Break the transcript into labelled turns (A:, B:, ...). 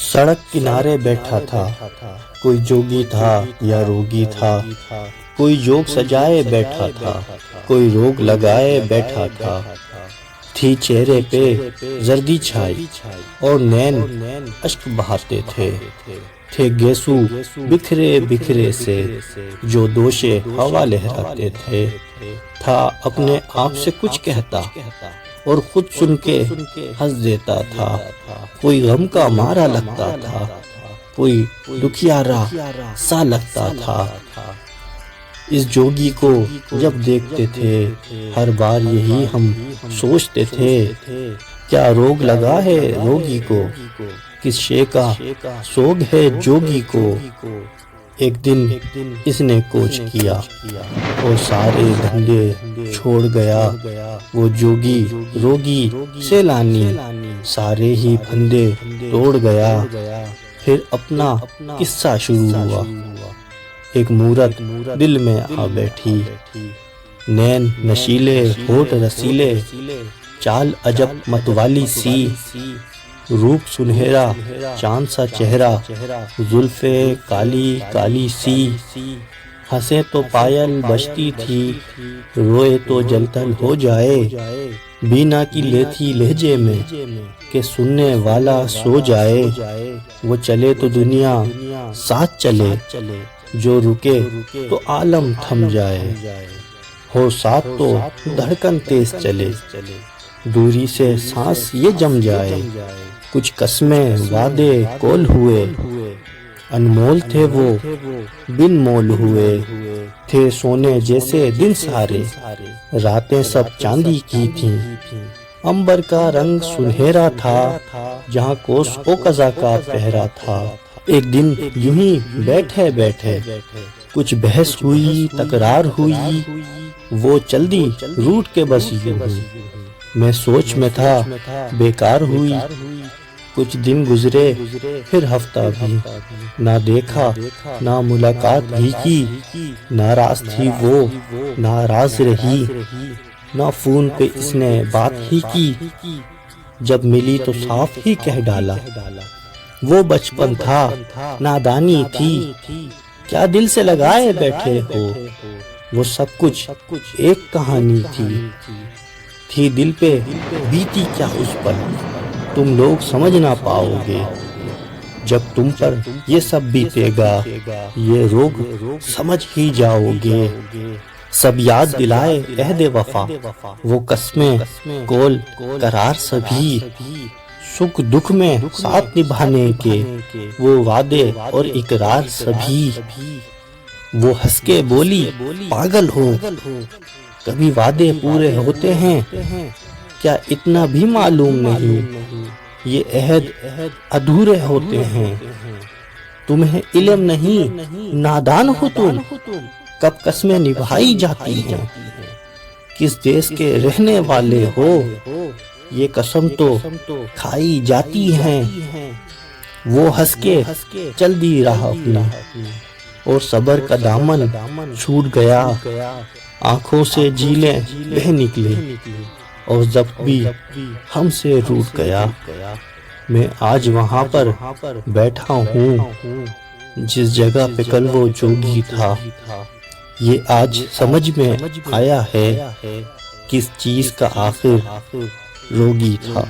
A: سڑک کنارے بیٹھا تھا، کوئی جوگی تھا یا روگی تھا، کوئی جوگ سجائے بیٹھا تھا، کوئی روگ لگائے بیٹھا تھا۔ تھی چہرے پہ زردی چھائی اور نین اشک بہاتے تھے گیسو بکھرے بکھرے سے جو دوشے ہوا لہراتے تھے۔ تھا اپنے آپ سے کچھ کہتا اور خود سن کے ہنس دیتا تھا۔ کوئی غم کا مارا لگتا تھا، کوئی دکھیارا سا لگتا تھا۔ اس جوگی کو جب دیکھتے تھے ہر بار یہی ہم سوچتے تھے، کیا روگ لگا ہے روگی کو، کس شے کا سوگ ہے جوگی کو۔ ایک دن اس نے کوچ کیا اور سارے دھندے چھوڑ گیا، وہ جوگی روگی سیلانی سارے ہی پھندے توڑ گیا۔ پھر اپنا قصہ شروع ہوا۔ ایک مورت دل میں آ بیٹھی، نین نشیلے ہونٹ رسیلے، چال عجب متوالی سی، روپ سنہرا چاند سا چہرہ، زلفیں کالی کالی سی۔ ہنسے تو پائل بجتی تھی، روئے تو جلتھل ہو جائے، بینا کی لیتھی لہجے میں کہ سننے والا سو جائے۔ وہ چلے تو دنیا ساتھ چلے، جو رکے تو عالم تھم جائے، ہو ساتھ تو دھڑکن تیز چلے، دوری سے سانس یہ جم جائے۔ کچھ قسمیں وعدے کول ہوئے، انمول تھے وہ بن مول ہوئے، تھے سونے جیسے دن سارے، راتیں سب چاندی کی تھیں۔ عنبر کا رنگ سنہرا تھا، جہاں کوس و قضا کا پہرا تھا۔ ایک دن یوں ہی بیٹھے بیٹھے کچھ بحث ہوئی تکرار ہوئی، وہ چل دی روٹ کے بس یوں ہی، میں سوچ میں تھا بیکار ہوئی۔ کچھ دن گزرے پھر ہفتہ بھی، نہ دیکھا نہ ملاقات ہی کی، ناراض تھی وہ ناراض رہی، نہ فون پہ اس نے بات ہی کی، جب ملی تو صاف ہی کہہ ڈالا، وہ بچپن تھا نادانی تھی، کیا دل سے لگائے بیٹھے ہو، وہ سب کچھ ایک کہانی تھی دل پہ بیتی کیا اس پر، تم لوگ سمجھ نہ پاؤ گے، جب تم پر یہ سب بیتے گا، یہ روگ سمجھ ہی جاؤ گے۔ سب یاد دلائے عہد وفا، وہ قسمیں کول قرار سبھی، سکھ دکھ میں ساتھ نبھانے کے وہ وعدے اور اقرار سبھی۔ وہ ہنس کے بولی پاگل ہو، کبھی وعدے پورے ہوتے ہیں، کیا اتنا بھی معلوم نہیں، یہ عہد ادھورے ہوتے ہیں۔ تمہیں علم نہیں، نادان ہو تم، کب قسمیں نبھائی جاتی ہیں، کس دیس کے رہنے والے ہو، یہ قسم تو کھائی جاتی ہیں۔ وہ ہنس کے چل دی راہ اپنی اور صبر کا دامن چھوٹ گیا، آنکھوں سے جھیلیں بہہ نکلی اور ضبط بھی ہم سے روٹ گیا۔ میں آج وہاں پر بیٹھا ہوں جس جگہ پہ کل وہ جوگی تھا، یہ آج سمجھ میں آیا ہے کس چیز کا آخر روگی تھا۔